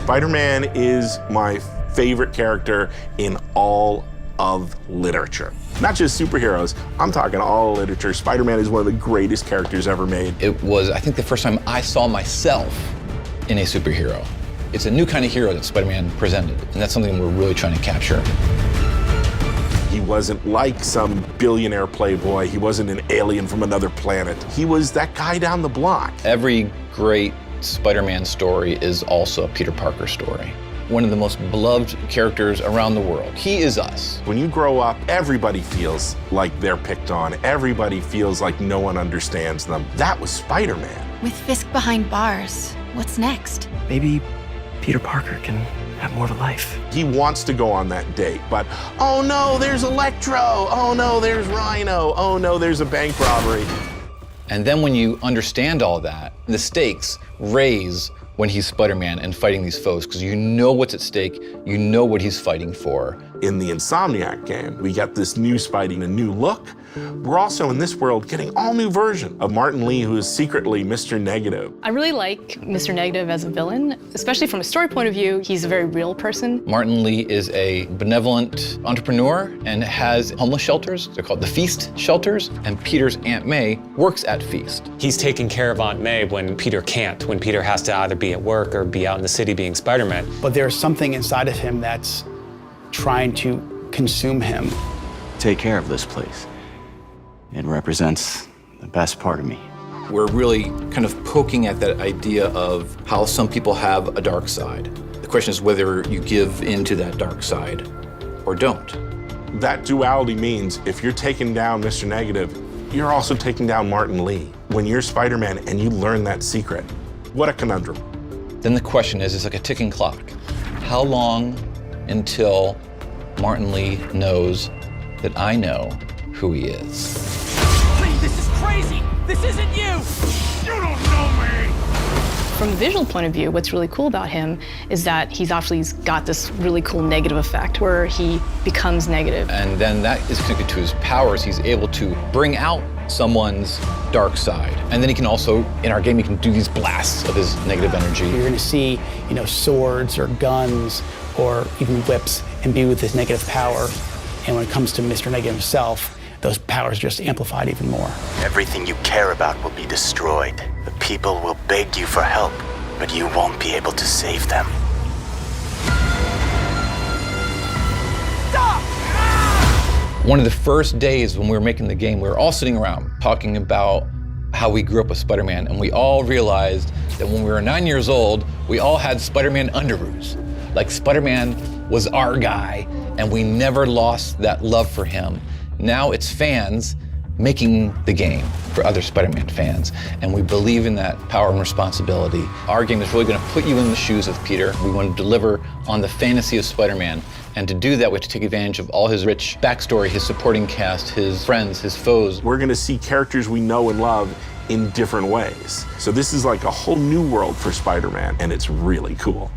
Spider-Man is my favorite character in all of literature. Not just superheroes, I'm talking all literature. Spider-Man is one of the greatest characters ever made. It was, I think, the first time I saw myself in a superhero. It's a new kind of hero that Spider-Man presented, and that's something we're really trying to capture. He wasn't like some billionaire playboy. He wasn't an alien from another planet. He was that guy down the block. Every great Spider-Man story is also a Peter Parker story. One of the most beloved characters around the world. He is us. When you grow up, everybody feels like they're picked on. Everybody feels like no one understands them. That was Spider-Man. With Fisk behind bars, what's next? Maybe Peter Parker can have more of a life. He wants to go on that date, but oh no, there's Electro. Oh no, there's Rhino. Oh no, there's a bank robbery. And then when you understand all that, the stakes raise when he's Spider-Man and fighting these foes, because you know what's at stake, you know what he's fighting for. In the Insomniac game, we got this new Spidey, a new look. We're also in this world getting all new version of Martin Lee, who is secretly Mr. Negative. I really like Mr. Negative as a villain, especially from a story point of view. He's a very real person. Martin Lee is a benevolent entrepreneur and has homeless shelters. They're called the Feast shelters, and Peter's Aunt May works at Feast. He's taking care of Aunt May when Peter can't, when Peter has to either be at work or be out in the city being Spider-Man. But there's something inside of him that's trying to consume him. Take care of this place. It represents the best part of me. We're really kind of poking at that idea of how some people have a dark side. The question is whether you give into that dark side or don't. That duality means if you're taking down Mr. Negative, you're also taking down Martin Lee. When you're Spider-Man and you learn that secret, what a conundrum. Then the question is, it's like a ticking clock. How long until Martin Lee knows that I know who he is? Please, this is crazy! This isn't you! You don't know me! From a visual point of view, what's really cool about him is that he's actually got this really cool negative effect where he becomes negative. And then that is connected to his powers. He's able to bring out someone's dark side. And then he can also, in our game, he can do these blasts of his negative energy. You're gonna see, swords or guns or even whips imbued with this negative power. And when it comes to Mr. Negative himself, those powers are just amplified even more. Everything you care about will be destroyed. The people will beg you for help, but you won't be able to save them. Stop! One of the first days when we were making the game, we were all sitting around talking about how we grew up with Spider-Man, and we all realized that when we were 9 years old, we all had Spider-Man underoos. Like Spider-Man was our guy, and we never lost that love for him. Now it's fans making the game for other Spider-Man fans, and we believe in that power and responsibility. Our game is really going to put you in the shoes of Peter. We want to deliver on the fantasy of Spider-Man, and to do that, we have to take advantage of all his rich backstory, his supporting cast, his friends, his foes. We're going to see characters we know and love in different ways. So this is like a whole new world for Spider-Man, and it's really cool.